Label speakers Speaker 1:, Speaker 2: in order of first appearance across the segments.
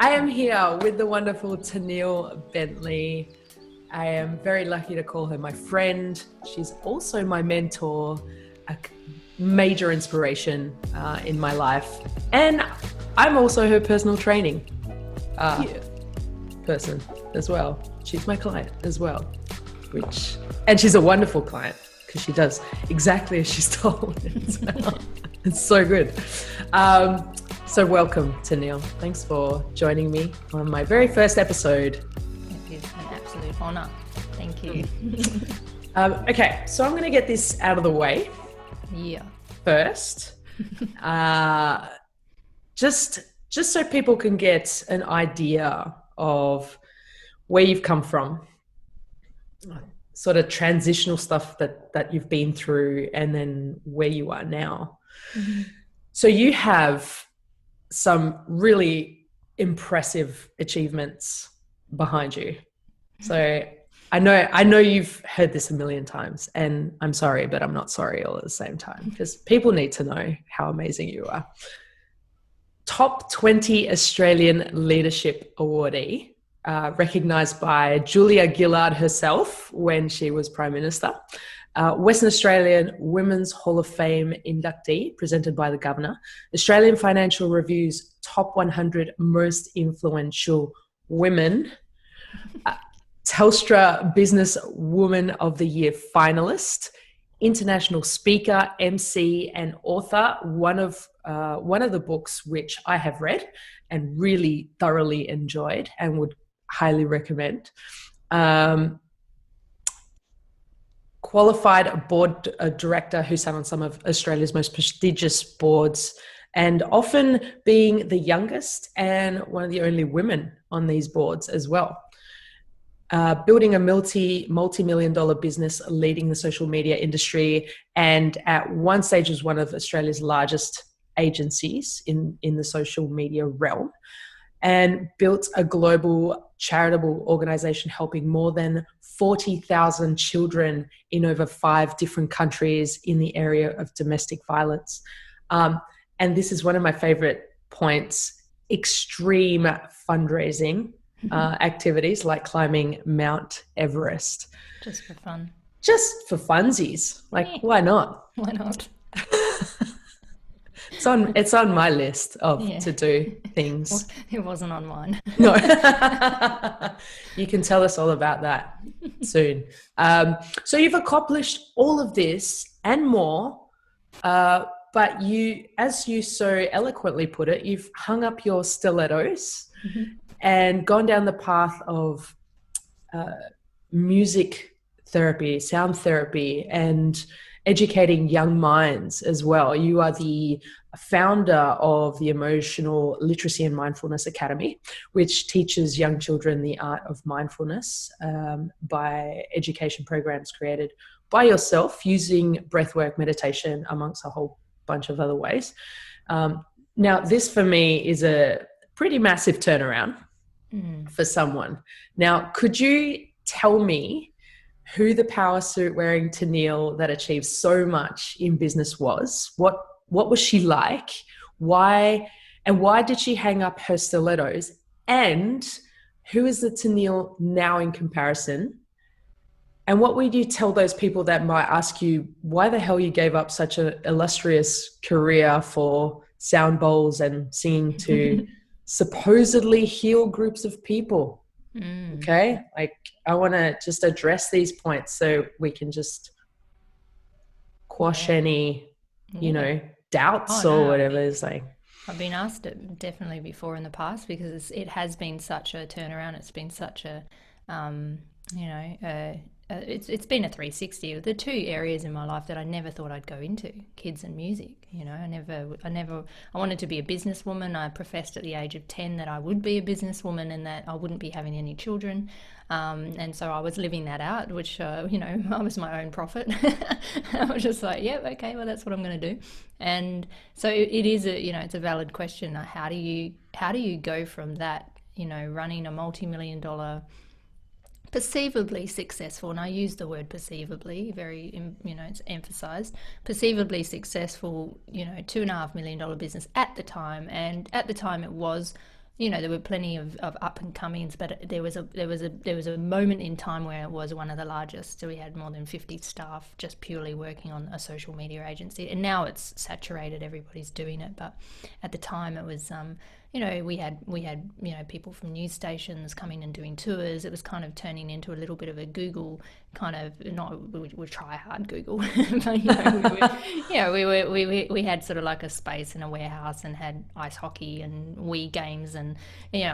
Speaker 1: I am here with the wonderful Tenille Bentley. I am very lucky to call her my friend. She's also my mentor, a major inspiration in my life. And I'm also her personal training person as well. She's my client as well, and she's a wonderful client because she does exactly as she's told. It's so good. So welcome, Tenille. Thanks for joining me on my very first episode.
Speaker 2: It is an absolute honor. Thank you.
Speaker 1: Okay, so I'm going to get this out of the way.
Speaker 2: Yeah.
Speaker 1: First, just so people can get an idea of where you've come from, sort of transitional stuff that you've been through, and then where you are now. Mm-hmm. So you have some really impressive achievements behind you. So I know you've heard this a million times, and I'm sorry, but I'm not sorry all at the same time, because people need to know how amazing you are. Top 20 Australian Leadership Awardee, recognised by Julia Gillard herself when she was Prime Minister. Western Australian Women's Hall of Fame inductee, presented by the Governor. Australian Financial Review's Top 100 Most Influential Women. Telstra Businesswoman of the Year finalist. International speaker, MC, and author. One of the books which I have read and really thoroughly enjoyed and would highly recommend. Qualified board director who sat on some of Australia's most prestigious boards, and often being the youngest and one of the only women on these boards as well. Building a multi-million dollar business, leading the social media industry, and at one stage was one of Australia's largest agencies in the social media realm, and built a global charitable organization helping more than 40,000 children in over 5 different countries in the area of domestic violence. And this is one of my favorite points: extreme fundraising activities like climbing Mount Everest.
Speaker 2: Just for fun. Just
Speaker 1: for funsies. Why not?
Speaker 2: Why not?
Speaker 1: It's on my list to do things.
Speaker 2: It wasn't on mine.
Speaker 1: No. You can tell us all about that soon. So you've accomplished all of this and more, but you, as you so eloquently put it, you've hung up your stilettos and gone down the path of music therapy, sound therapy, and educating young minds as well. You are the founder of the Emotional Literacy and Mindfulness Academy, which teaches young children the art of mindfulness by education programs created by yourself using breathwork, meditation, amongst a whole bunch of other ways. Now, this for me is a pretty massive turnaround for someone. Now, could you tell me who the power suit wearing Tenille that achieved so much in business was? What was she like? Why did she hang up her stilettos? And who is the Tenille now in comparison? And what would you tell those people that might ask you why the hell you gave up such an illustrious career for sound bowls and singing to supposedly heal groups of people? Okay, I want to just address these points so we can just quash any, doubts or whatever. It's like,
Speaker 2: I've been asked it definitely before in the past, because it has been such a turnaround. It's been such a, it's been a 360. The 2 areas in my life that I never thought I'd go into: kids and music. I wanted to be a businesswoman. I professed at the age of 10 that I would be a businesswoman and that I wouldn't be having any children. And so I was living that out, which, I was my own prophet. I was just like, yeah, okay, well, that's what I'm going to do. And so it is it's a valid question. How do you go from that, running a multi-million dollar, perceivably successful, and I use the word perceivably, very, it's emphasized, perceivably successful, $2.5 million business at the time. And at the time it was there were plenty of up and comings, but there was a moment in time where it was one of the largest. So we had more than 50 staff just purely working on a social media agency, and now it's saturated. Everybody's doing it, but at the time it was we had people from news stations coming and doing tours. It was kind of turning into a little bit of a Google kind of, not we try hard Google, but we had sort of like a space in a warehouse and had ice hockey and Wii games and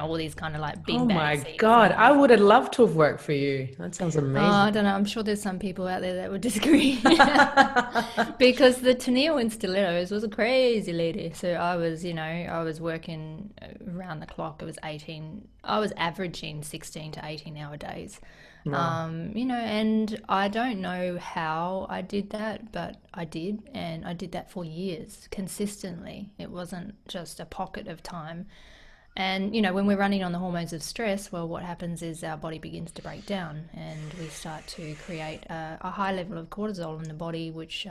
Speaker 2: all these kind of like big
Speaker 1: Oh my
Speaker 2: bag seats.
Speaker 1: God, I would have loved to have worked for you. That sounds
Speaker 2: I
Speaker 1: amazing.
Speaker 2: don't know. I'm sure there's some people out there that would disagree because the Tenille in Stilettos was a crazy lady. So I was working around the clock. It was 18. I was averaging 16 to 18-hour days.
Speaker 1: Wow.
Speaker 2: And I don't know how I did that, but I did, and I did that for years consistently. It wasn't just a pocket of time. And when we're running on the hormones of stress, well, what happens is our body begins to break down, and we start to create a high level of cortisol in the body, which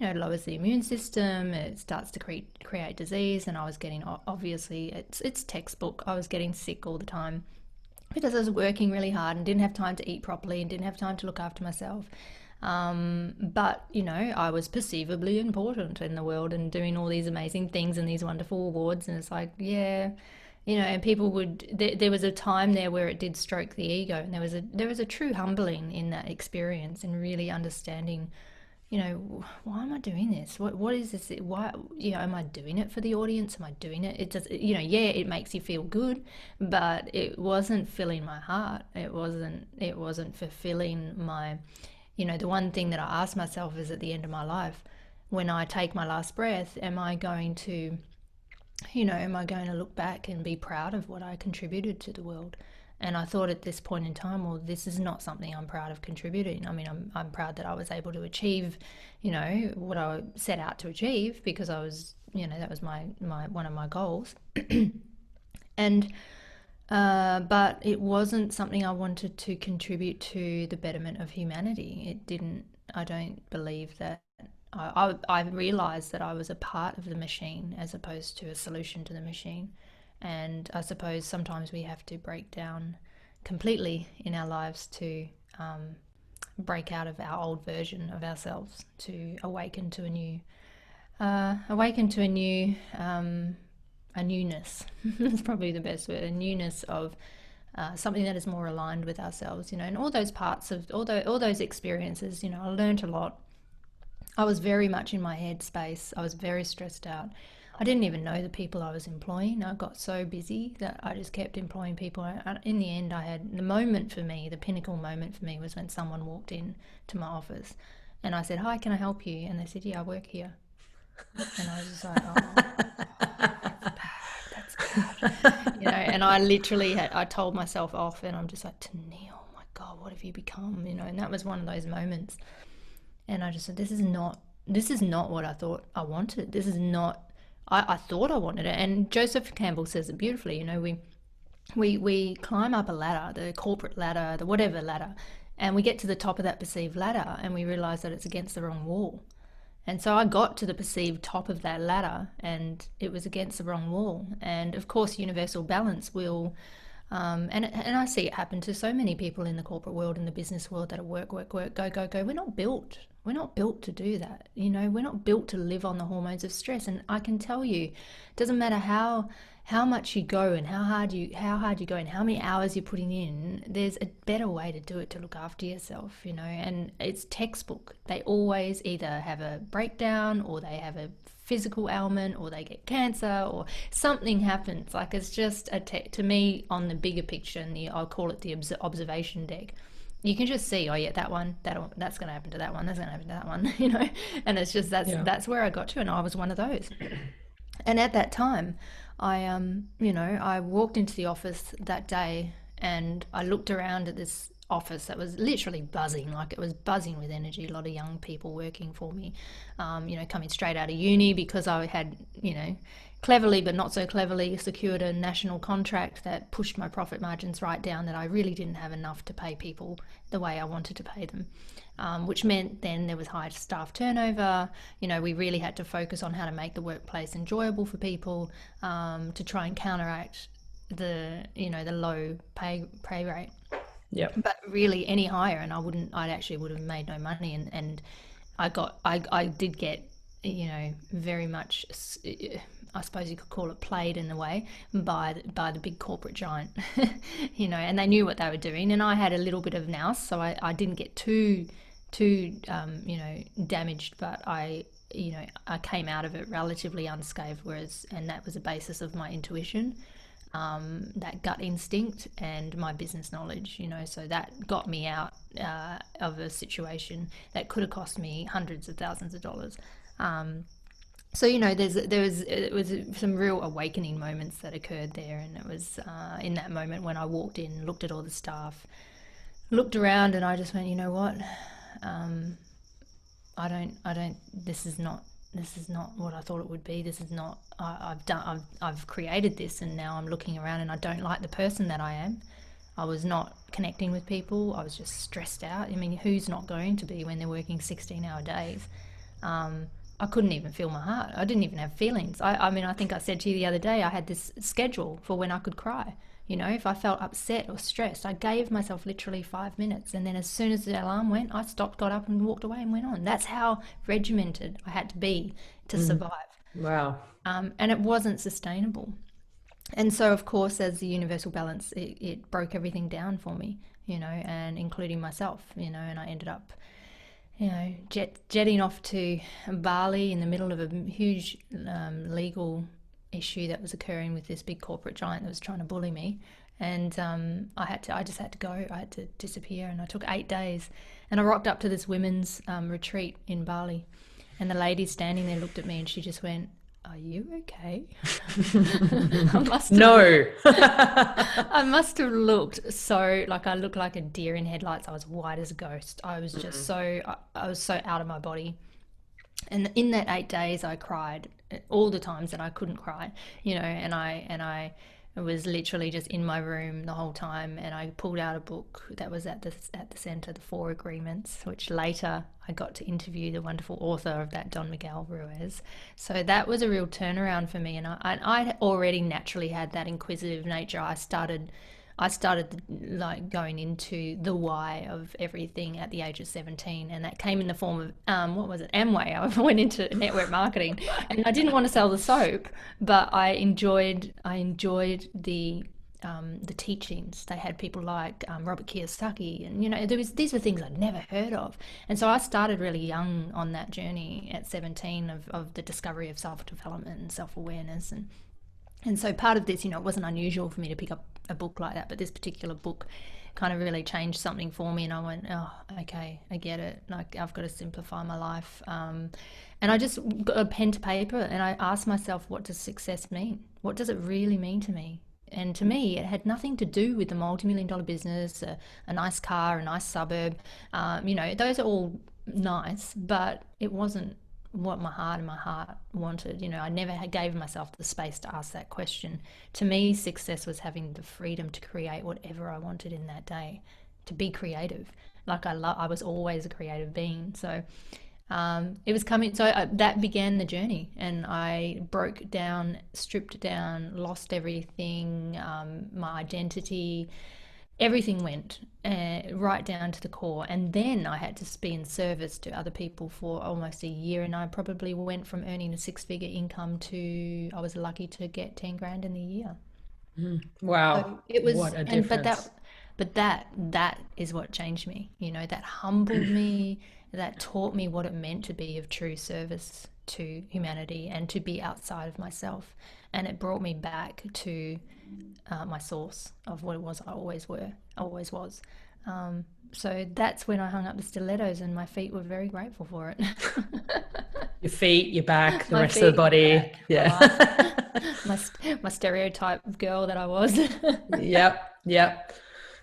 Speaker 2: lowers the immune system. It starts to create disease, and I was getting, obviously, it's textbook. I was getting sick all the time because I was working really hard and didn't have time to eat properly and didn't have time to look after myself. But I was perceivably important in the world and doing all these amazing things and these wonderful awards, and it's like, yeah. And people would. There was a time there where it did stroke the ego, and there was a true humbling in that experience, and really understanding, why am I doing this? What is this? Why, am I doing it for the audience? Am I doing it? It just, yeah, it makes you feel good, but it wasn't filling my heart. It wasn't fulfilling my, the one thing that I asked myself is, at the end of my life, when I take my last breath, am I going to look back and be proud of what I contributed to the world? And I thought at this point in time, well, this is not something I'm proud of contributing. I mean, I'm proud that I was able to achieve, what I set out to achieve, because I was, that was my one of my goals. And but it wasn't something I wanted to contribute to the betterment of humanity. It didn't. I don't believe that. I realized that I was a part of the machine as opposed to a solution to the machine. And I suppose sometimes we have to break down completely in our lives to break out of our old version of ourselves, to awaken to a newness. That's probably the best word, a newness of something that is more aligned with ourselves, and all those parts of all those experiences. I learned a lot. I was very much in my head space. I was very stressed out. I didn't even know the people I was employing. I got so busy that I just kept employing people. And in the end, I had the moment for me, the pinnacle moment for me was when someone walked in to my office and I said, "Hi, can I help you?" And they said, "Yeah, I work here." And I was just like, "Oh, that's bad." And I literally I told myself off, and I'm just like, "Tenille, oh my God, what have you become?" And that was one of those moments. And I just said, this is not what I thought I wanted. This is not, I thought I wanted it. And Joseph Campbell says it beautifully. We climb up a ladder, the corporate ladder, the whatever ladder, and we get to the top of that perceived ladder and we realize that it's against the wrong wall. And so I got to the perceived top of that ladder and it was against the wrong wall. And of course, universal balance will, and I see it happen to so many people in the corporate world, in the business world, that are work, go. We're not built to do that. We're not built to live on the hormones of stress. And I can tell you, it doesn't matter how much you go and how hard you go and how many hours you're putting in, there's a better way to do it, to look after yourself, and it's textbook. They always either have a breakdown, or they have a physical ailment, or they get cancer, or something happens. Like, it's just to me, on the bigger picture, and I'll call it the observation deck, you can just see, oh yeah, that's going to happen to that one, that's going to happen to that one, and it's just that's where I got to, and I was one of those. And at that time, I walked into the office that day and I looked around at this office that was literally buzzing, like it was buzzing with energy, a lot of young people working for me, coming straight out of uni, because I had, cleverly but not so cleverly secured a national contract that pushed my profit margins right down, that I really didn't have enough to pay people the way I wanted to pay them, which meant then there was high staff turnover. We really had to focus on how to make the workplace enjoyable for people, to try and counteract the low pay rate.
Speaker 1: Yep.
Speaker 2: But really any higher and I actually would have made no money. And I did get, very much, I suppose you could call it, played in a way by the big corporate giant, and they knew what they were doing. And I had a little bit of nous, so I didn't get too damaged, but I came out of it relatively unscathed. And that was the basis of my intuition, that gut instinct and my business knowledge, so that got me out of a situation that could have cost me hundreds of thousands of dollars. So it was some real awakening moments that occurred there, and it was in that moment when I walked in, looked at all the staff, looked around, and I just went, you know what, I don't. This is not what I thought it would be. This is not. I've created this, and now I'm looking around, and I don't like the person that I am. I was not connecting with people. I was just stressed out. I mean, who's not going to be when they're working 16-hour days? I couldn't even feel my heart. I didn't even have feelings. I mean, I think I said to you the other day, I had this schedule for when I could cry. If I felt upset or stressed, I gave myself literally 5 minutes. And then as soon as the alarm went, I stopped, got up and walked away and went on. That's how regimented I had to be to survive.
Speaker 1: Wow.
Speaker 2: And it wasn't sustainable. And so, of course, as the universal balance, it broke everything down for me, and including myself, and I ended up, jetting off to Bali in the middle of a huge legal issue that was occurring with this big corporate giant that was trying to bully me. And I just had to go. I had to disappear, and I took 8 days. And I rocked up to this women's retreat in Bali, and the lady standing there looked at me and she just went, "Are you okay?"
Speaker 1: No.
Speaker 2: I must have looked so, like, I looked like a deer in headlights. I was white as a ghost. I was just I was so out of my body. And in that 8 days, I cried all the times that I couldn't cry, and I was literally just in my room the whole time. And I pulled out a book that was at the center, The Four Agreements, which later I got to interview the wonderful author of that, Don Miguel Ruiz. So that was a real turnaround for me. And I already naturally had that inquisitive nature. I started like going into the why of everything at the age of 17, and that came in the form of what was it, Amway. I went into network marketing, and I didn't want to sell the soap, but I enjoyed the teachings. They had people like Robert Kiyosaki, and these were things I'd never heard of. And so I started really young on that journey at 17 of the discovery of self-development and self-awareness. And so part of this, it wasn't unusual for me to pick up a book like that, but this particular book kind of really changed something for me. And I went, oh, okay, I get it. Like, I've got to simplify my life. And I just got a pen to paper, and I asked myself, what does success mean? What does it really mean to me? And to me, it had nothing to do with a multi-million-dollar business, a nice car, a nice suburb. Those are all nice, but it wasn't what my heart wanted. I never gave myself the space to ask that question. To me, success was having the freedom to create whatever I wanted in that day, to be creative. Like, I was always a creative being. So it was coming. So that began the journey, and I broke down, stripped down, lost everything, my identity. Everything went right down to the core. And then I had to be in service to other people for almost a year. And I probably went from earning a 6-figure income to, I was lucky to get 10 grand in a year.
Speaker 1: Wow.
Speaker 2: So it was,
Speaker 1: what a difference.
Speaker 2: but that is what changed me. That humbled me, that taught me what it meant to be of true service to humanity and to be outside of myself. And it brought me back to my source of what it was I always was. So that's when I hung up the stilettos, and my feet were very grateful for it.
Speaker 1: Your feet, your back, the
Speaker 2: My
Speaker 1: rest of the
Speaker 2: feet,
Speaker 1: body.
Speaker 2: back,
Speaker 1: Yeah.
Speaker 2: my stereotype girl that I was.
Speaker 1: Yep.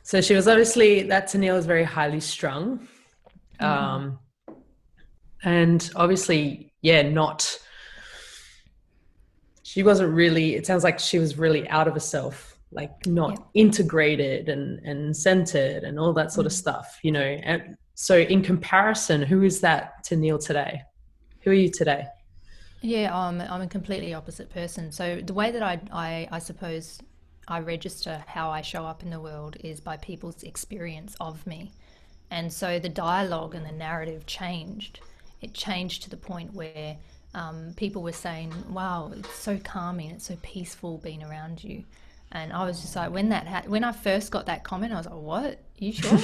Speaker 1: So she was obviously, that Tenille was very highly strung. And obviously, she wasn't really, it sounds like she was really out of herself, like not integrated and centered and all that sort of stuff, And so in comparison, who is that Tenille today? Who are you today?
Speaker 2: Yeah, I'm a completely opposite person. So the way that I suppose I register how I show up in the world is by people's experience of me. And so the dialogue and the narrative changed. It changed to the point where people were saying, wow, it's so calming, it's so peaceful being around you. And I was just like, when I first got that comment, I was like, what? You sure?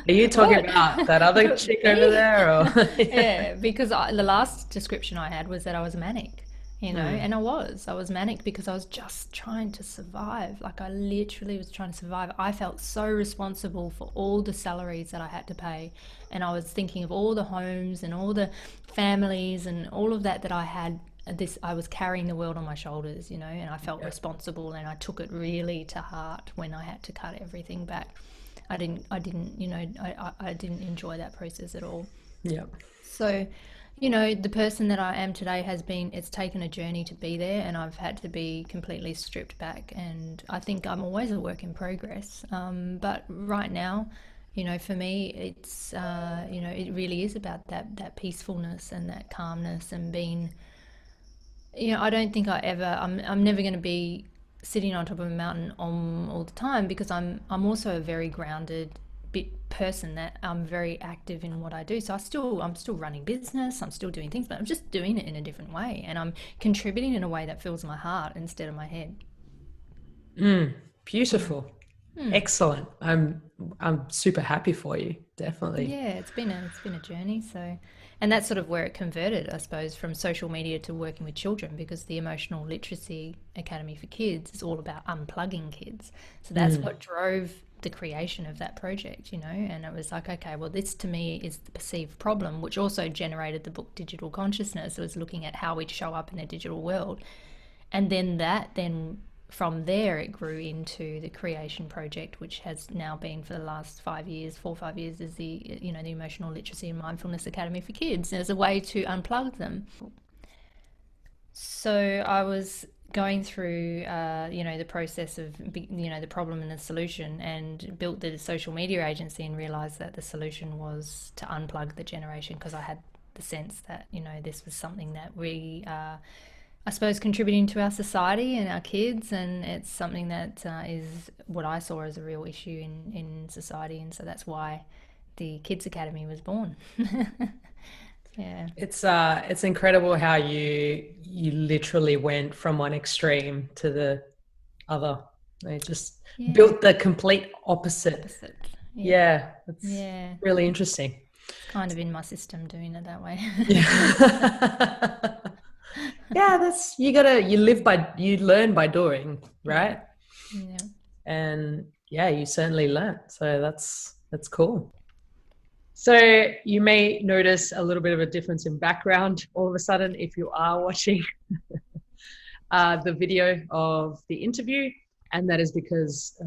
Speaker 1: Are you talking about that other chick over there? Or
Speaker 2: Yeah, because the last description I had was that I was manic, and I was manic because I was just trying to survive. Like I literally was trying to survive. I felt so responsible for all the salaries that I had to pay, and I was thinking of all the homes and all the families and all of that I had. I was carrying the world on my shoulders, and I felt responsible, and I took it really to heart when I had to cut everything back. I didn't enjoy that process at all.
Speaker 1: Yeah.
Speaker 2: So, the person that I am today it's taken a journey to be there, and I've had to be completely stripped back. And I think I'm always a work in progress. But right now, for me, it's, it really is about that peacefulness and that calmness and being, I don't think I'm never going to be sitting on top of a mountain all the time, because I'm also a very grounded person, that I'm very active in what I do. So I'm still running business, I'm still doing things, but I'm just doing it in a different way, and I'm contributing in a way that fills my heart instead of my head.
Speaker 1: Beautiful. Excellent. I'm super happy for you. Definitely.
Speaker 2: Yeah, it's been a journey. So, and that's sort of where it converted, I suppose, from social media to working with children, because the Emotional Literacy Academy for Kids is all about unplugging kids. So that's what drove the creation of that project, and it was like, okay, well, this to me is the perceived problem, which also generated the book Digital Consciousness. It was looking at how we'd show up in a digital world. And then from there it grew into the creation project, which has now been for the last 4 or 5 years, is the the Emotional Literacy and Mindfulness Academy for Kids, as a way to unplug them. So I was going through the process of the problem and the solution, and built the social media agency, and realized that the solution was to unplug the generation, because I had the sense that this was something that we I suppose contributing to our society and our kids, and it's something that is what I saw as a real issue in society, and so that's why the Kids Academy was born. Yeah,
Speaker 1: it's incredible how you literally went from one extreme to the other. They just built the complete opposite. Yeah, it's really interesting.
Speaker 2: Kind of in my system doing it that way.
Speaker 1: Yeah, that's you learn by doing, right?
Speaker 2: Yeah.
Speaker 1: And you certainly learn. So that's cool. So you may notice a little bit of a difference in background all of a sudden if you are watching the video of the interview, and that is because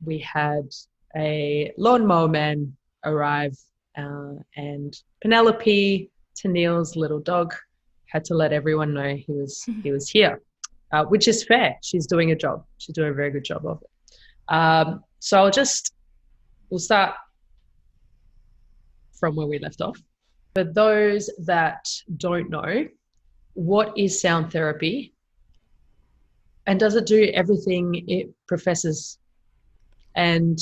Speaker 1: we had a lawnmower man arrive, and Penelope, Tenille's little dog, had to let everyone know he was here, which is fair. She's doing a job. She's doing a very good job of it. So we'll start from where we left off. For those that don't know, what is sound therapy, and does it do everything it professes? And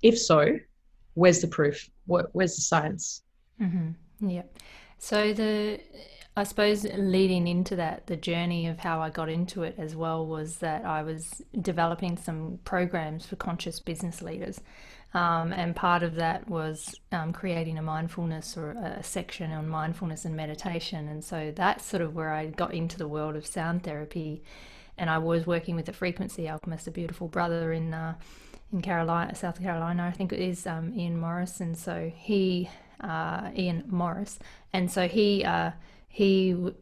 Speaker 1: if so, where's the proof? Where's the science?
Speaker 2: Yeah. So I suppose leading into that, the journey of how I got into it as well, was that I was developing some programs for conscious business leaders. And part of that was creating a mindfulness, or a section on mindfulness and meditation. And so that's sort of where I got into the world of sound therapy. And I was working with a frequency alchemist, a beautiful brother in Carolina, South Carolina, I think it is, Ian Morris. And so Ian Morris. And so he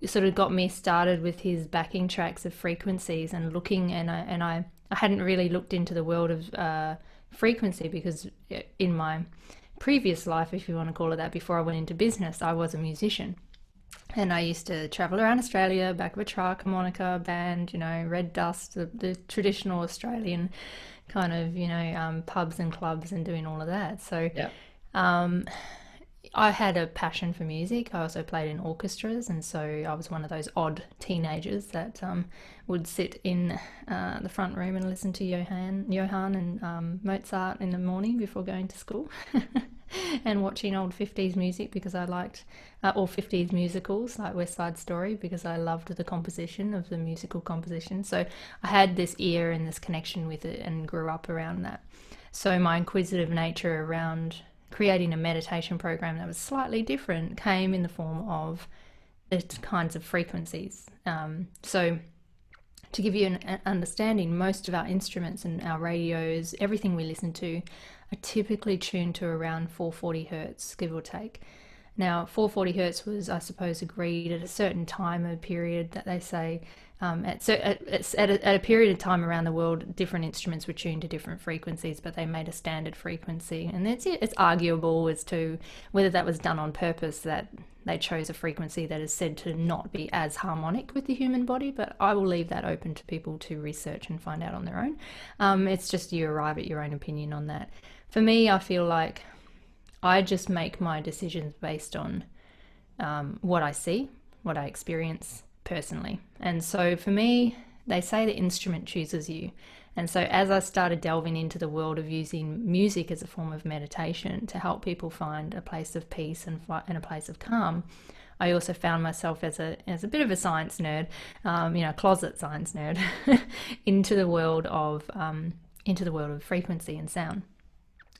Speaker 2: sort of got me started with his backing tracks of frequencies, and looking, and I hadn't really looked into the world of frequency, because in my previous life, if you want to call it that, before I went into business, I was a musician, and I used to travel around Australia, back of a truck, harmonica, band, red dust, the traditional Australian kind of pubs and clubs, and doing all of that. So I had a passion for music. I also played in orchestras, and so I was one of those odd teenagers that would sit in the front room and listen to Johann and Mozart in the morning before going to school, and watching old 50s music because I liked or 50s musicals like West Side Story because I loved the composition of the musical composition. So I had this ear and this connection with it and grew up around that. So my inquisitive nature around creating a meditation program that was slightly different came in the form of the kinds of frequencies. So to give you an understanding, most of our instruments and our radios, everything we listen to, are typically tuned to around 440 hertz, give or take. Now, 440 hertz was, I suppose, agreed at a certain time, a period that they say at a period of time around the world, different instruments were tuned to different frequencies, but they made a standard frequency. And it's arguable as to whether that was done on purpose, that they chose a frequency that is said to not be as harmonic with the human body, but I will leave that open to people to research and find out on their own. It's just you arrive at your own opinion on that. For me, I feel like I just make my decisions based on what I see, what I experience personally. And so for me, they say the instrument chooses you. And so as I started delving into the world of using music as a form of meditation to help people find a place of peace and a place of calm, I also found myself as a bit of a science nerd, closet science nerd, into the world of frequency and sound.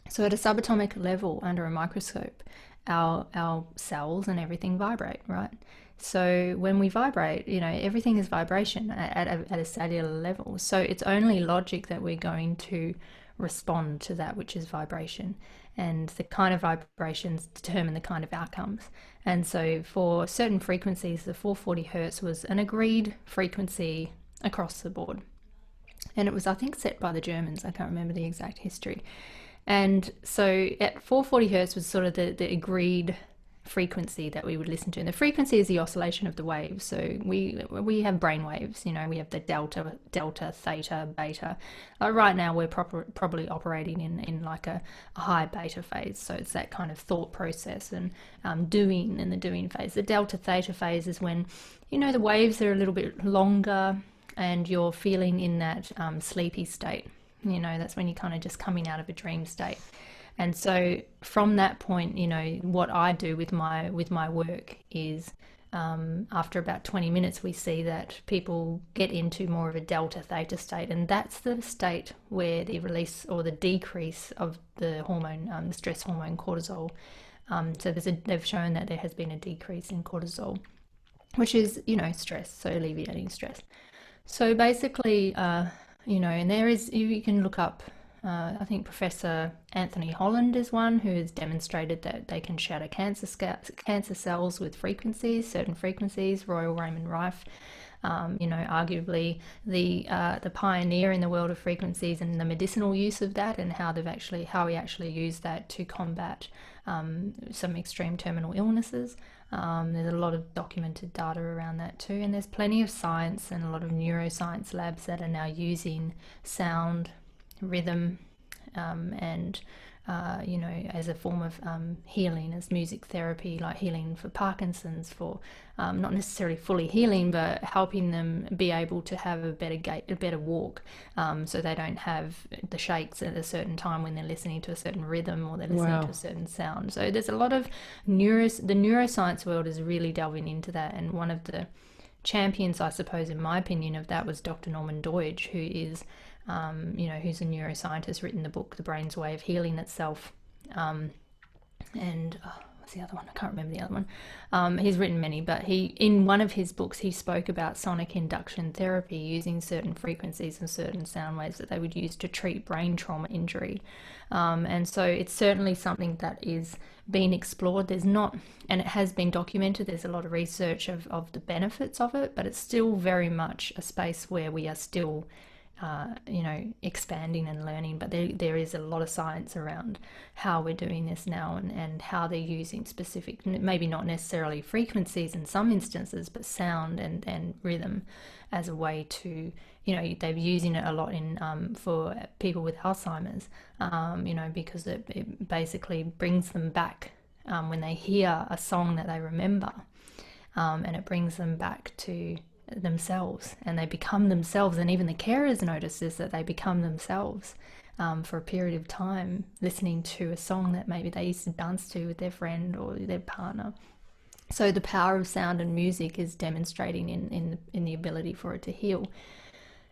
Speaker 2: So at a subatomic level under a microscope, our cells and everything vibrate, right? So when we vibrate, everything is vibration at a cellular level. So it's only logic that we're going to respond to that which is vibration. And the kind of vibrations determine the kind of outcomes. And so for certain frequencies, the 440 hertz was an agreed frequency across the board. And it was, I think, set by the Germans. I can't remember the exact history. And so at 440 hertz was sort of the agreed frequency that we would listen to. And the frequency is the oscillation of the waves. So we have brain waves, we have the delta, theta, beta. Right now we're probably operating in like a high beta phase. So it's that kind of thought process and doing in the doing phase. The delta theta phase is when, the waves are a little bit longer and you're feeling in that sleepy state. That's when you're kind of just coming out of a dream state. And so from that point, what I do with my work is after about 20 minutes, we see that people get into more of a delta theta state. And that's the state where the release or the decrease of the hormone, the stress hormone cortisol. So they've shown that there has been a decrease in cortisol, which is, stress, so alleviating stress. So basically, and there is, you can look up, I think Professor Anthony Holland is one who has demonstrated that they can shatter cancer cells with certain frequencies. Royal Raymond Rife, arguably the pioneer in the world of frequencies and the medicinal use of that, and how we actually use that to combat some extreme terminal illnesses. There's a lot of documented data around that too, and there's plenty of science and a lot of neuroscience labs that are now using sound, rhythm, and as a form of healing, as music therapy, like healing for Parkinson's, for not necessarily fully healing, but helping them be able to have a better walk, so they don't have the shakes at a certain time when they're listening to a certain rhythm or they're listening to a certain sound. So there's a lot of the neuroscience world is really delving into that, and one of the champions, I suppose, in my opinion, of that was Dr. Norman Doidge, who is who's a neuroscientist, written the book The Brain's Way of Healing Itself, and what's the other one? I can't remember the other one. He's written many, but in one of his books he spoke about sonic induction therapy, using certain frequencies and certain sound waves that they would use to treat brain trauma injury, and so it's certainly something that is being explored. There's not, and it has been documented, there's a lot of research of the benefits of it, but it's still very much a space where we are still expanding and learning, but there is a lot of science around how we're doing this now, and how they're using specific, maybe not necessarily frequencies in some instances, but sound and rhythm as a way to, they're using it a lot in for people with Alzheimer's, because it basically brings them back when they hear a song that they remember, and it brings them back to themselves, and they become themselves. And even the carers notice this, that they become themselves for a period of time, listening to a song that maybe they used to dance to with their friend or their partner. So the power of sound and music is demonstrating in the ability for it to heal.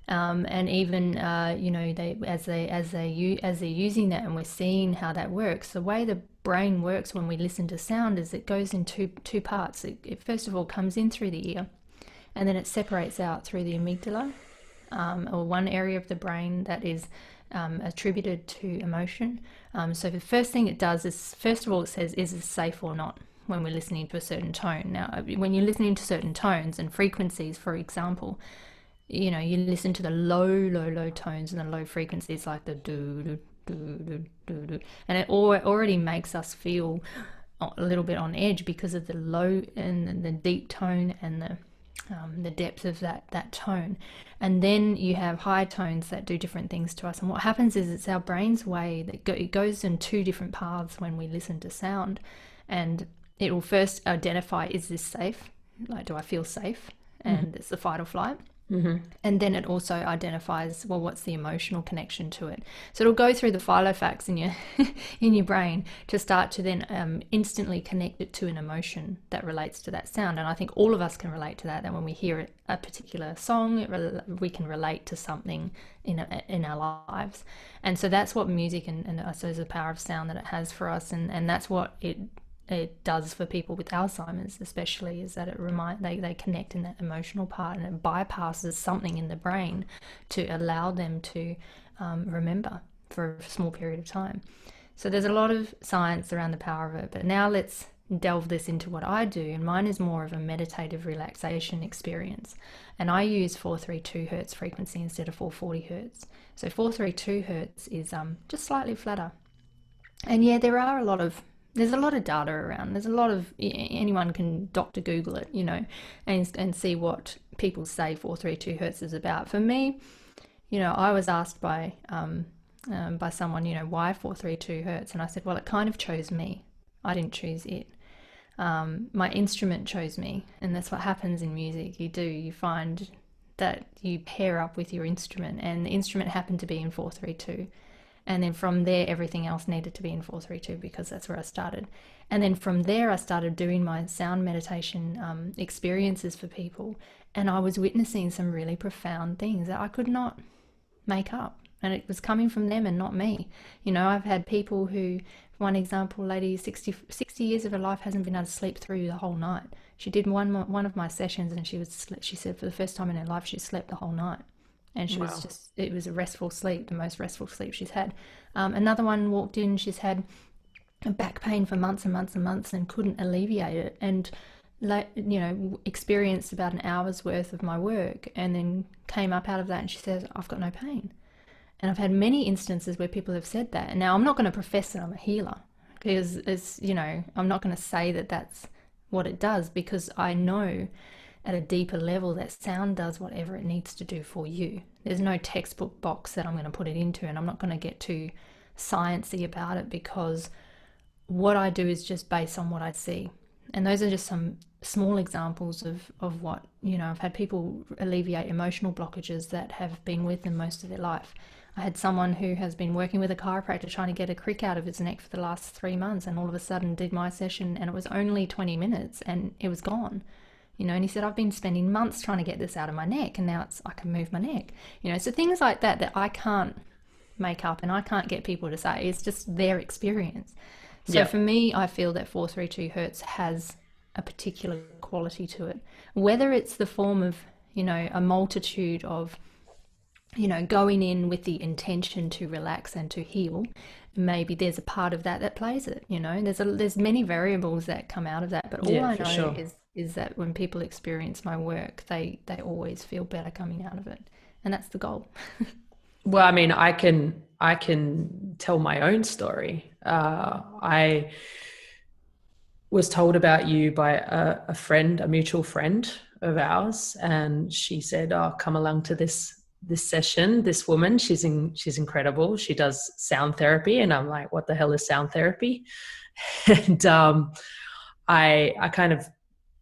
Speaker 2: And even they as they're using that, and we're seeing how that works. The way the brain works when we listen to sound is it goes in two parts. It first of all comes in through the ear, and then it separates out through the amygdala, or one area of the brain that is attributed to emotion. So the first thing it does is, first of all, it says, is it safe or not, when we're listening to a certain tone. Now, when you're listening to certain tones and frequencies, for example, you listen to the low tones and the low frequencies, like the do, and it already makes us feel a little bit on edge because of the low and the deep tone and the depth of that tone. And then you have high tones that do different things to us. And what happens is, it's our brain's way that it goes in two different paths when we listen to sound. And it will first identify, is this safe? Like, do I feel safe? And it's the fight or flight. And then it also identifies, well, what's the emotional connection to it? So it'll go through the phylofacts in your in your brain to start to then instantly connect it to an emotion that relates to that sound. And I think all of us can relate to that when we hear a particular song, we can relate to something in our lives. And so that's what music and I suppose the power of sound that it has for us, and that's what it does for people with Alzheimer's especially, is that they connect in that emotional part, and it bypasses something in the brain to allow them to remember for a small period of time. So there's a lot of science around the power of it, but now let's delve this into what I do, and mine is more of a meditative relaxation experience, and I use 432 hertz frequency instead of 440 hertz. So 432 hertz is just slightly flatter, and yeah, there's a lot of data around. There's a lot of, anyone can Dr. Google it, and see what people say 432 hertz is about. For me, I was asked by someone, why 432 hertz? And I said, well, it kind of chose me. I didn't choose it. My instrument chose me. And that's what happens in music. You find that you pair up with your instrument, and the instrument happened to be in 432. And then from there, everything else needed to be in 432 because that's where I started. And then from there, I started doing my sound meditation experiences for people. And I was witnessing some really profound things that I could not make up. And it was coming from them and not me. I've had people who, one example, lady, 60 years of her life hasn't been able to sleep through the whole night. She did one of my sessions, and she said for the first time in her life, she slept the whole night. And she was it was a restful sleep, the most restful sleep she's had. Another one walked in, she's had a back pain for months and months and months and couldn't alleviate it. And, experienced about an hour's worth of my work, and then came up out of that and she says, I've got no pain. And I've had many instances where people have said that. And now I'm not going to profess that I'm a healer, because I'm not going to say that that's what it does, because I know at a deeper level that sound does whatever it needs to do for you. There's no textbook box that I'm going to put it into, and I'm not going to get too sciencey about it, because what I do is just based on what I see. And those are just some small examples of what, I've had people alleviate emotional blockages that have been with them most of their life. I had someone who has been working with a chiropractor trying to get a crick out of his neck for the last 3 months, and all of a sudden did my session, and it was only 20 minutes and it was gone. And he said, I've been spending months trying to get this out of my neck, and now I can move my neck. So things like that I can't make up and I can't get people to say. It's just their experience. So for me, I feel that 432 hertz has a particular quality to it. Whether it's the form of, a multitude of, going in with the intention to relax and to heal, maybe there's a part of that plays it. There's many variables that come out of that, but all I know is that when people experience my work, they always feel better coming out of it, and that's the goal.
Speaker 1: Well, I mean, I can tell my own story. I was told about you by a friend, a mutual friend of ours, and she said, "Oh, come along to this session. This woman, she's incredible. She does sound therapy." And I'm like, "What the hell is sound therapy?" And I kind of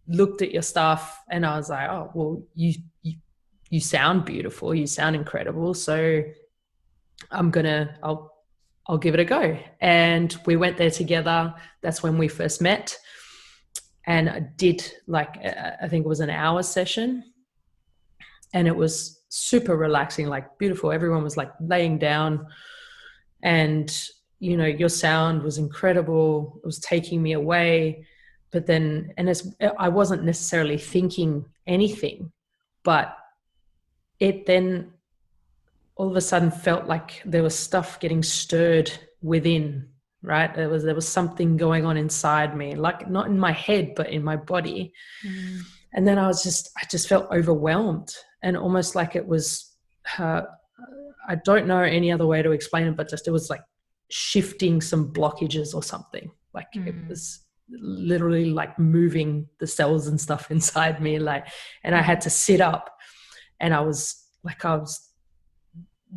Speaker 1: looked at your stuff and I was like, oh, well, you sound beautiful. You sound incredible. So I'll give it a go. And we went there together. That's when we first met. And I did like, I think it was an hour session. And it was super relaxing, like beautiful. Everyone was like laying down. And, you know, your sound was incredible. It was taking me away. But then, I wasn't necessarily thinking anything, but it then all of a sudden felt like there was stuff getting stirred within, right? There was something going on inside me, like not in my head, but in my body. And then I just felt overwhelmed, and almost like it was, I don't know any other way to explain it, but just, it was like shifting some blockages or something. Like it was literally like moving the cells and stuff inside me. Like, and I had to sit up, and I was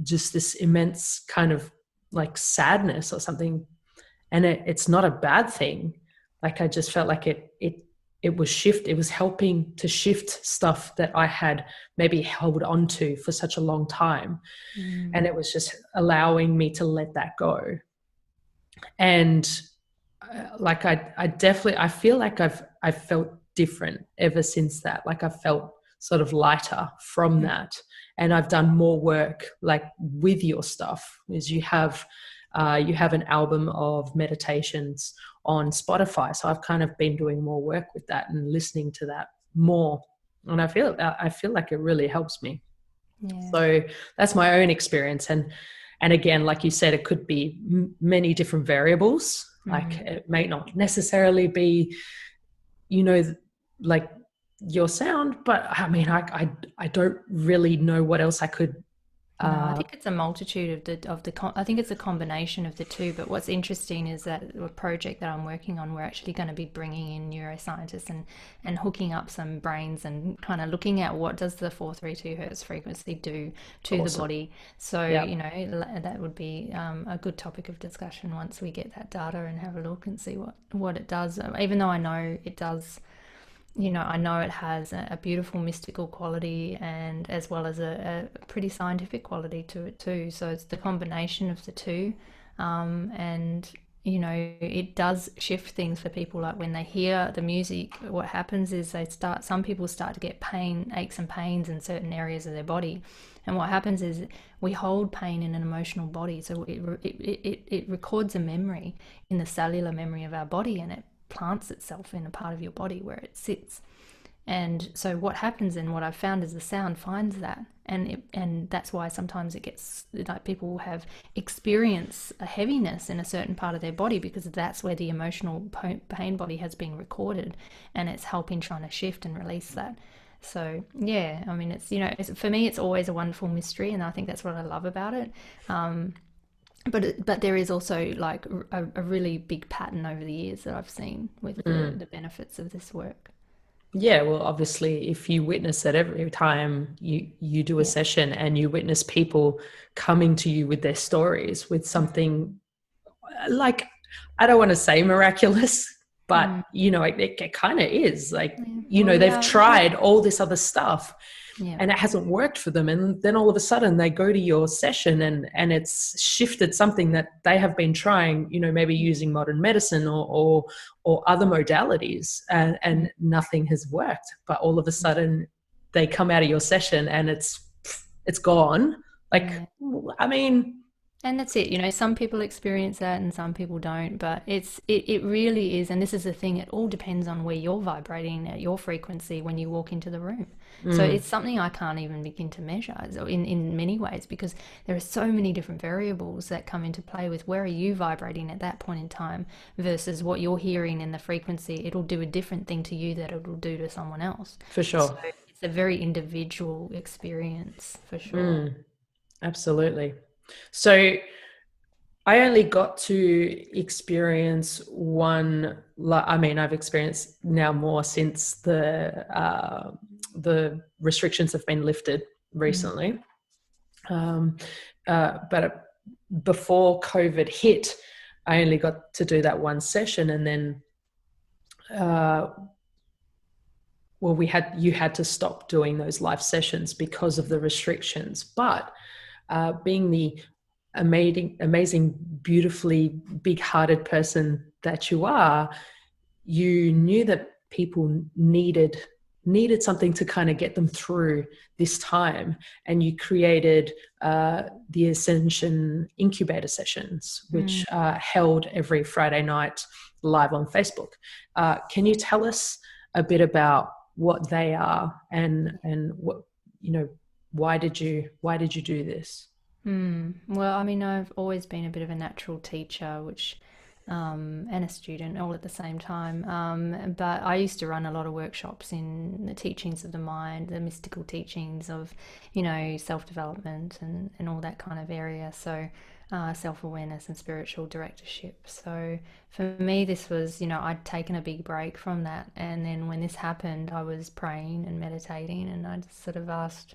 Speaker 1: just this immense kind of like sadness or something. And it's not a bad thing. Like, I just felt like it was helping to shift stuff that I had maybe held on to for such a long time. And it was just allowing me to let that go. And like, I feel like I've felt different ever since that. Like, I've felt sort of lighter from that. And I've done more work like with your stuff, is you have an album of meditations on Spotify. So I've kind of been doing more work with that and listening to that more. And I feel like it really helps me. Yeah. So that's my own experience. And again, like you said, it could be many different variables. Like, it may not necessarily be, you know, like your sound, but I mean, I don't really know what else I could.
Speaker 2: No, I think it's a multitude I think it's a combination of the two. But what's interesting is that a project that I'm working on, we're actually going to be bringing in neuroscientists and hooking up some brains and kind of looking at what does the 432 hertz frequency do to the body. So, you know, that would be a good topic of discussion once we get that data and have a look and see what it does. Even though I know it does. You know, I know it has a beautiful mystical quality, and as well as a pretty scientific quality to it too. So it's the combination of the two. And, you know, it does shift things for people. Like when they hear the music, what happens is some people start to get aches and pains in certain areas of their body. And what happens is we hold pain in an emotional body. So it records a memory in the cellular memory of our body, and it plants itself in a part of your body where it sits. And so what happens, and what I've found, is the sound finds that, and that's why sometimes it gets like people have experience a heaviness in a certain part of their body, because that's where the emotional pain body has been recorded, and it's helping trying to shift and release that. So yeah, I mean, it's, you know, for me it's always a wonderful mystery, and I think that's what I love about it. But there is also like a really big pattern over the years that I've seen with the benefits of this work.
Speaker 1: Yeah, well, obviously, if you witness it every time you do a session, and you witness people coming to you with their stories, with something like, I don't want to say miraculous, but you know, it kind of is like, you know, they've tried all this other stuff. And it hasn't worked for them, and then all of a sudden they go to your session and it's shifted something that they have been trying, you know, maybe using modern medicine or other modalities, and nothing has worked. But all of a sudden they come out of your session and it's gone. Like, I mean,
Speaker 2: and that's it. You know, some people experience that and some people don't, but it really is. And this is the thing, it all depends on where you're vibrating at your frequency when you walk into the room. So it's something I can't even begin to measure in many ways, because there are so many different variables that come into play with where are you vibrating at that point in time versus what you're hearing in the frequency. It'll do a different thing to you that it'll do to someone else.
Speaker 1: For sure.
Speaker 2: So it's a very individual experience, for sure.
Speaker 1: Absolutely. So I only got to experience one. I mean, I've experienced now more since the restrictions have been lifted recently. But before COVID hit, I only got to do that one session, and then uh, well, you had to stop doing those live sessions because of the restrictions. But being the amazing, beautifully big-hearted person that you are, you knew that people needed something to kind of get them through this time, and you created the Ascension Incubator sessions, which are held every Friday night live on Facebook. Can you tell us a bit about what they are, and what, why did you do this?
Speaker 2: Well, I mean, I've always been a bit of a natural teacher, which and a student all at the same time. But I used to run a lot of workshops in the teachings of the mind, the mystical teachings of, self-development and all that kind of area. So self-awareness and spiritual directorship. So for me, this was, I'd taken a big break from that. And then when this happened, I was praying and meditating, and I just sort of asked,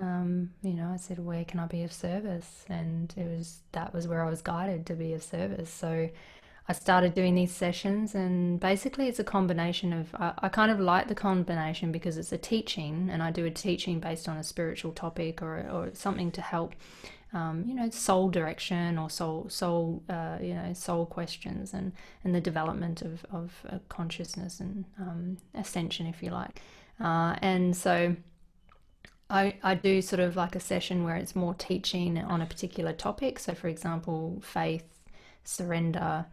Speaker 2: I said, where can I be of service? And that was where I was guided to be of service. So I started doing these sessions, and basically it's a combination of, I kind of like the combination because it's a teaching, and I do a teaching based on a spiritual topic or something to help, soul direction or soul questions and the development of consciousness and ascension, if you like. And so I do sort of like a session where it's more teaching on a particular topic. So, for example, faith, surrender,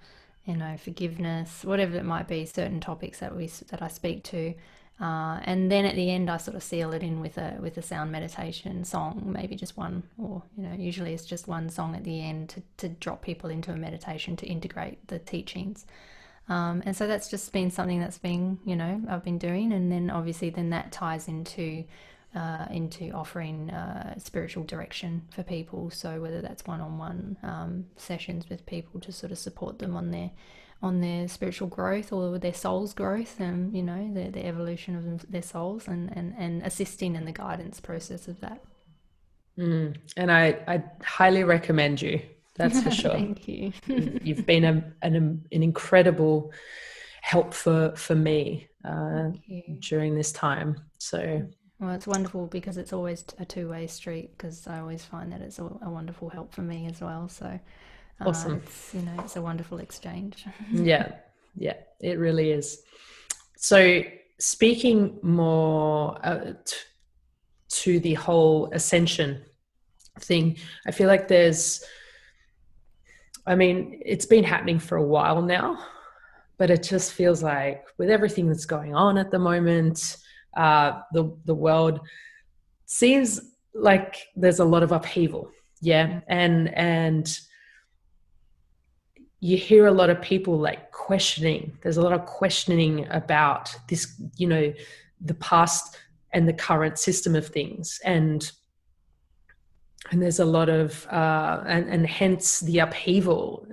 Speaker 2: forgiveness, whatever it might be, certain topics that I speak to. And then at the end, I sort of seal it in with a sound meditation song, maybe just one, or usually it's just one song at the end to drop people into a meditation to integrate the teachings. And so that's just been something that's been, I've been doing, and then obviously then that ties into offering spiritual direction for people. So whether that's one-on-one sessions with people to sort of support them on their spiritual growth or their soul's growth, and the evolution of their souls, and assisting in the guidance process of that.
Speaker 1: And I highly recommend you. That's for sure.
Speaker 2: Thank you.
Speaker 1: You've been an incredible help for me during this time. So.
Speaker 2: Well, it's wonderful because it's always a two-way street, because I always find that it's a wonderful help for me as well. So
Speaker 1: awesome.
Speaker 2: It's a wonderful exchange.
Speaker 1: Yeah, it really is. So speaking more to the whole ascension thing, I feel like it's been happening for a while now, but it just feels like with everything that's going on at the moment, the world seems like there's a lot of upheaval. And you hear a lot of people like questioning. There's a lot of questioning about this, the past and the current system of things, and there's a lot of and hence the upheaval.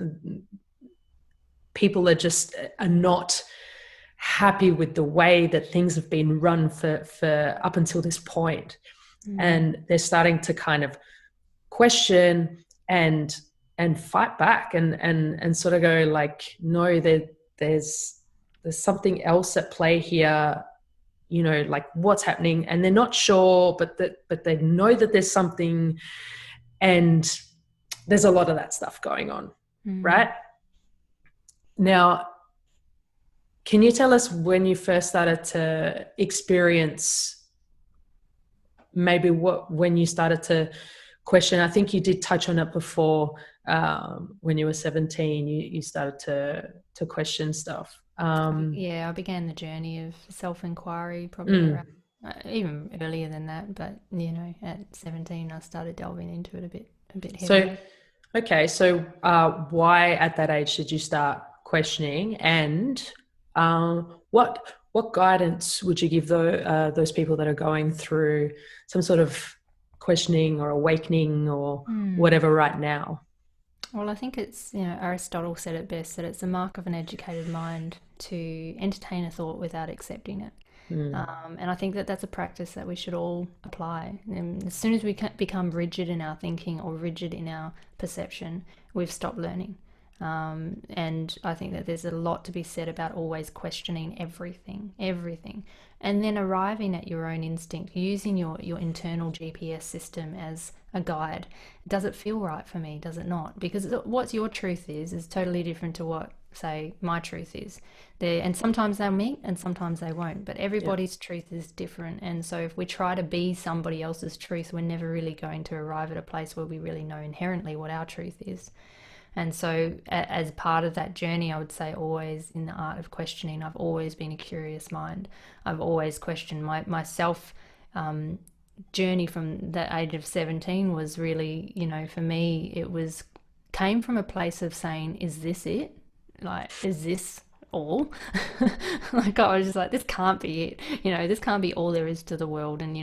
Speaker 1: People are not happy with the way that things have been run for up until this point. And they're starting to kind of question and fight back and sort of go like, no, there's something else at play here, like what's happening, and they're not sure, but they know that there's something, and there's a lot of that stuff going on. Right now, can you tell us when you first started to experience maybe when you started to question? I think you did touch on it before, when you were 17, you started to question stuff.
Speaker 2: I began the journey of self-inquiry probably around, even earlier than that, but at 17 I started delving into it a bit heavily.
Speaker 1: So why at that age did you start questioning, and what guidance would you give those people that are going through some sort of questioning or awakening or whatever right now?
Speaker 2: Well, I think it's, Aristotle said it best, that it's a mark of an educated mind to entertain a thought without accepting it. And I think that that's a practice that we should all apply. And as soon as we become rigid in our thinking or rigid in our perception, we've stopped learning. And I think that there's a lot to be said about always questioning everything, and then arriving at your own instinct, using your internal GPS system as a guide. Does it feel right for me? Does it not? Because what your truth is totally different to what, say, my truth is. There, and sometimes they'll meet and sometimes they won't, but
Speaker 1: Yeah.
Speaker 2: everybody's truth is different. And so if we try to be somebody else's truth, we're never really going to arrive at a place where we really know inherently what our truth is. And so, as part of that journey, I would say always in the art of questioning, I've always been a curious mind. I've always questioned myself. Journey from the age of 17 was really, for me, it was came from a place of saying, is this it? Like, is this all? Like, I was just like, this can't be it. This can't be all there is to the world. And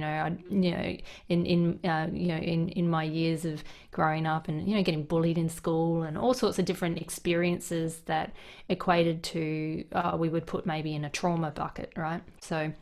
Speaker 2: in my years of growing up and getting bullied in school and all sorts of different experiences that equated to we would put maybe in a trauma bucket, right? So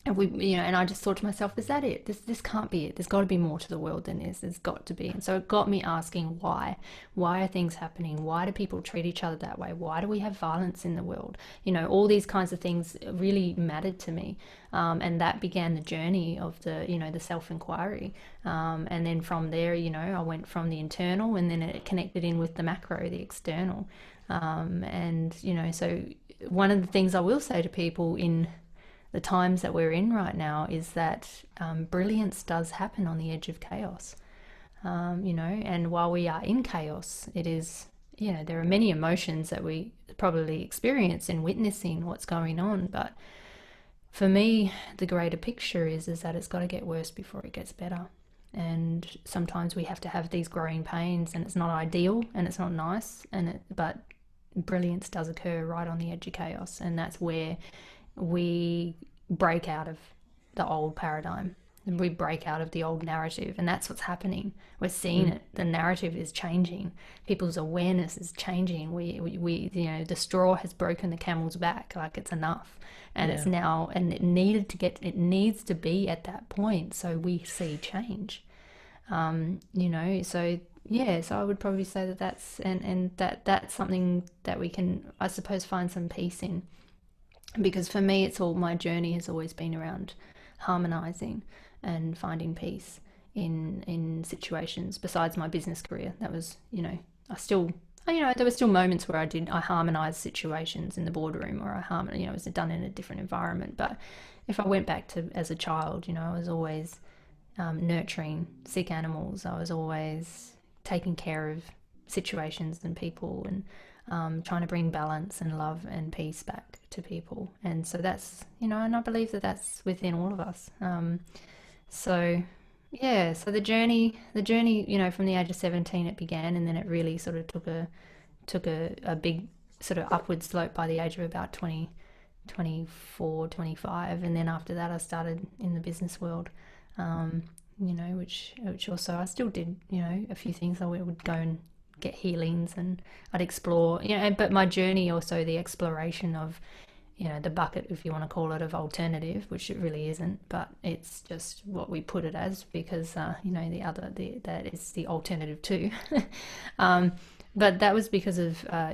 Speaker 2: and I just thought to myself, is that it? This can't be it. There's got to be more to the world than this. There's got to be. And so it got me asking why. Why are things happening? Why do people treat each other that way? Why do we have violence in the world? All these kinds of things really mattered to me. And that began the journey of the self-inquiry. And then from there, I went from the internal, and then it connected in with the macro, the external. So one of the things I will say to people in the times that we're in right now is that brilliance does happen on the edge of chaos. And while we are in chaos, it is, there are many emotions that we probably experience in witnessing what's going on. But for me, the greater picture is that it's got to get worse before it gets better. And sometimes we have to have these growing pains, and it's not ideal and it's not nice, but brilliance does occur right on the edge of chaos, and that's where we break out of the old paradigm and we break out of the old narrative. And that's what's happening. We're seeing it. The narrative is changing. People's awareness is changing. We the straw has broken the camel's back. Like, it's enough. And
Speaker 1: Yeah.
Speaker 2: it's now, and it needs to be at that point so we see change. So yeah, so I would probably say that's something that we can, I suppose, find some peace in, because for me, my journey has always been around harmonizing and finding peace in situations. Besides my business career, that was, there were still moments where I harmonized situations in the boardroom, or it was done in a different environment. But if I went back to as a child, I was always nurturing sick animals. I was always taking care of situations and people, and trying to bring balance and love and peace back to people. And so that's, and I believe that that's within all of us. So yeah, so the journey, from the age of 17 it began, and then it really sort of took a big sort of upward slope by the age of about 20, 24, 25. And then after that I started in the business world, which also I still did, a few things. I would go and get healings, and I'd explore, but my journey, also the exploration of, the bucket, if you want to call it, of alternative, which it really isn't, but it's just what we put it as, because that is the alternative too. But that was because of a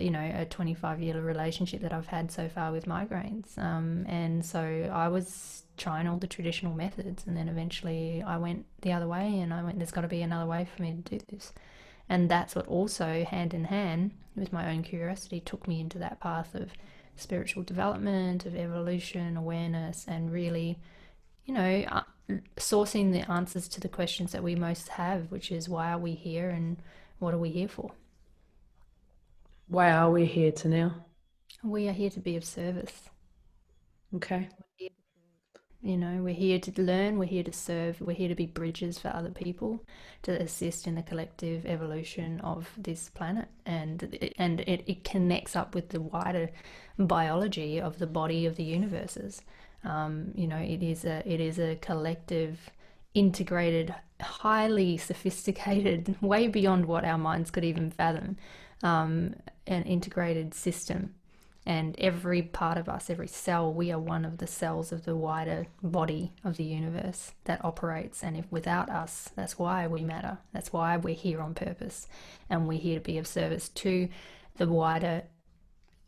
Speaker 2: 25-year relationship that I've had so far with migraines, and so I was trying all the traditional methods, and then eventually I went the other way, and I went, there's got to be another way for me to do this. And that's what also, hand in hand with my own curiosity, took me into that path of spiritual development, of evolution, awareness, and really, sourcing the answers to the questions that we most have, which is, why are we here and what are we here for?
Speaker 1: Why are we here to now?
Speaker 2: We are here to be of service.
Speaker 1: Okay.
Speaker 2: We're here to learn, we're here to serve, we're here to be bridges for other people, to assist in the collective evolution of this planet. And it connects up with the wider biology of the body of the universes. It is a collective, integrated, highly sophisticated, way beyond what our minds could even fathom, an integrated system. And every part of us, every cell, we are one of the cells of the wider body of the universe that operates. And if without us, that's why we matter. That's why we're here on purpose. And we're here to be of service to the wider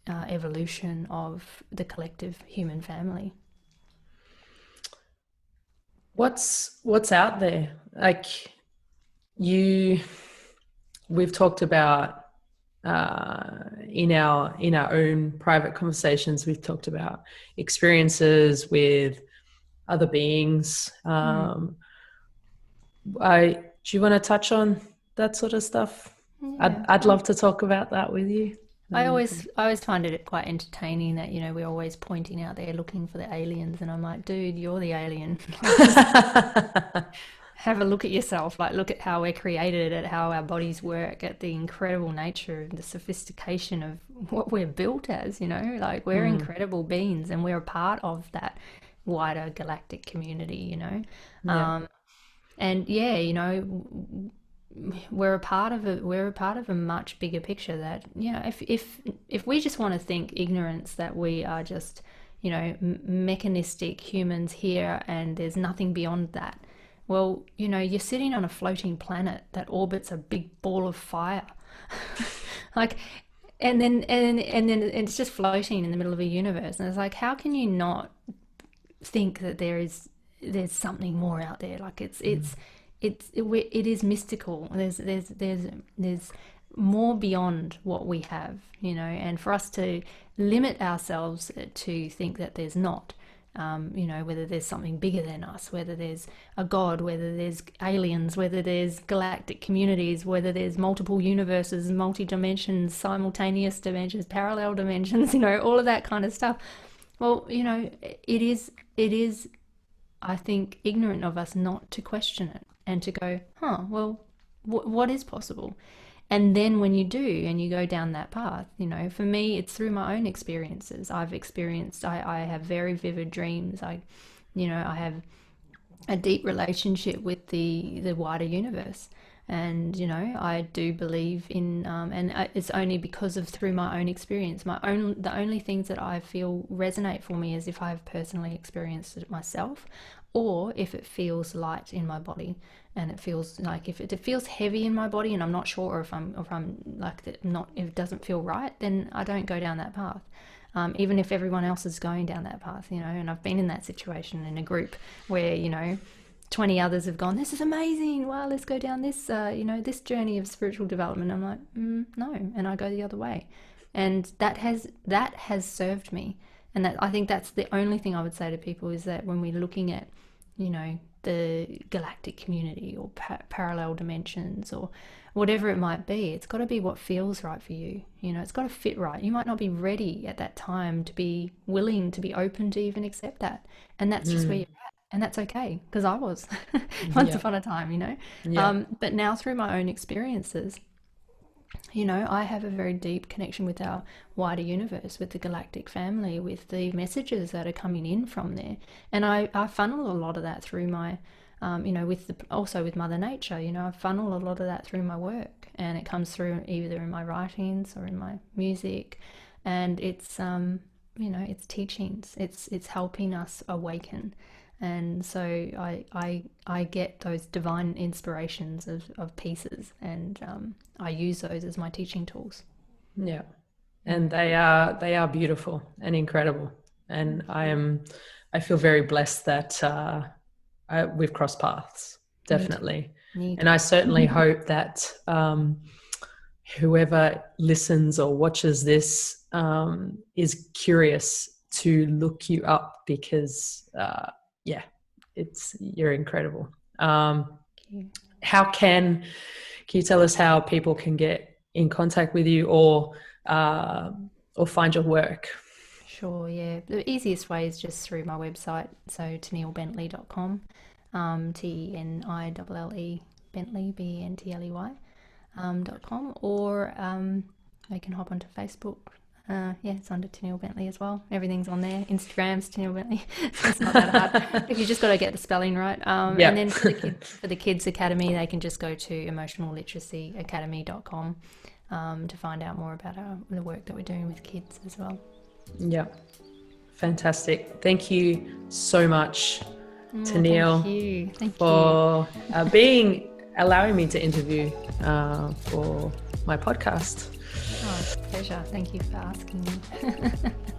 Speaker 2: evolution of the collective human family.
Speaker 1: What's out there? Like we've talked about in our own private conversations, we've talked about experiences with other beings. Do you want to touch on that sort of stuff?
Speaker 2: Yeah.
Speaker 1: I'd love to talk about that with you.
Speaker 2: I always find it quite entertaining that, you know, we're always pointing out there looking for the aliens, and I'm like, dude, you're the alien. Have a look at yourself. Like, look at how we're created, at how our bodies work, at the incredible nature, the sophistication of what we're built as, you know, like we're incredible beings, and we're a part of that wider galactic community, you know. And yeah, you know, we're a part of a much bigger picture that, you know, if we just want to think ignorance, that we are just, you know, mechanistic humans here and there's nothing beyond that, well, you know, you're sitting on a floating planet that orbits a big ball of fire. Like, and then it's just floating in the middle of a universe, and it's like, how can you not think that there's something more out there? Like, it is mystical. There's more beyond what we have, you know, and for us to limit ourselves to think that there's not, you know, whether there's something bigger than us, whether there's a god, whether there's aliens, whether there's galactic communities, whether there's multiple universes, multi-dimensions, simultaneous dimensions, parallel dimensions, you know, all of that kind of stuff. Well, you know, it is, I think, ignorant of us not to question it and to go, well, what is possible? And then when you do, and you go down that path, you know, for me, it's through my own experiences. I have very vivid dreams. I have a deep relationship with the wider universe. And, you know, I do believe in, it's only because of through my own experience. The only things that I feel resonate for me is if I've personally experienced it myself, or if it feels light in my body, and it feels like, if it feels heavy in my body and I'm not sure, or if I'm like that, if it doesn't feel right, then I don't go down that path. Even if everyone else is going down that path, you know, and I've been in that situation in a group where, you know, 20 others have gone, this is amazing, wow, let's go down this, you know, this journey of spiritual development. I'm like, no, and I go the other way. And that has served me. And that, I think that's the only thing I would say to people, is that when we're looking at, you know, the galactic community or parallel dimensions or whatever it might be, it's got to be what feels right for you. You know, it's got to fit right. You might not be ready at that time to be willing to be open to even accept that. And that's just where you're at. And that's okay, because I was once upon a time, you know. But now through my own experiences, you know, I have a very deep connection with our wider universe, with the galactic family, with the messages that are coming in from there. And I funnel a lot of that through my, you know, also with Mother Nature, you know, I funnel a lot of that through my work, and it comes through either in my writings or in my music. And it's, you know, it's teachings, it's helping us awaken. And so I get those divine inspirations of pieces, and I use those as my teaching tools.
Speaker 1: Yeah, and they are beautiful and incredible. And I feel very blessed that we've crossed paths, definitely. Me too. And I certainly hope that whoever listens or watches this is curious to look you up, because you're incredible. How can you tell us how people can get in contact with you or find your work?
Speaker 2: Sure, yeah. The easiest way is just through my website, so tenillebentley.com, TENILLE Bentley, BENTLEY.com, or they can hop onto Facebook. It's under Tenille Bentley as well. Everything's on there. Instagram's Tenille Bentley. So it's not that hard. If you just got to get the spelling right. And then for the Kids Academy, they can just go to emotionalliteracyacademy.com to find out more about the work that we're doing with kids as well. Yeah.
Speaker 1: Fantastic. Thank you so much, Tenille.
Speaker 2: Thank
Speaker 1: you for allowing me to interview for my podcast.
Speaker 2: Oh, pleasure. Thank you for asking me.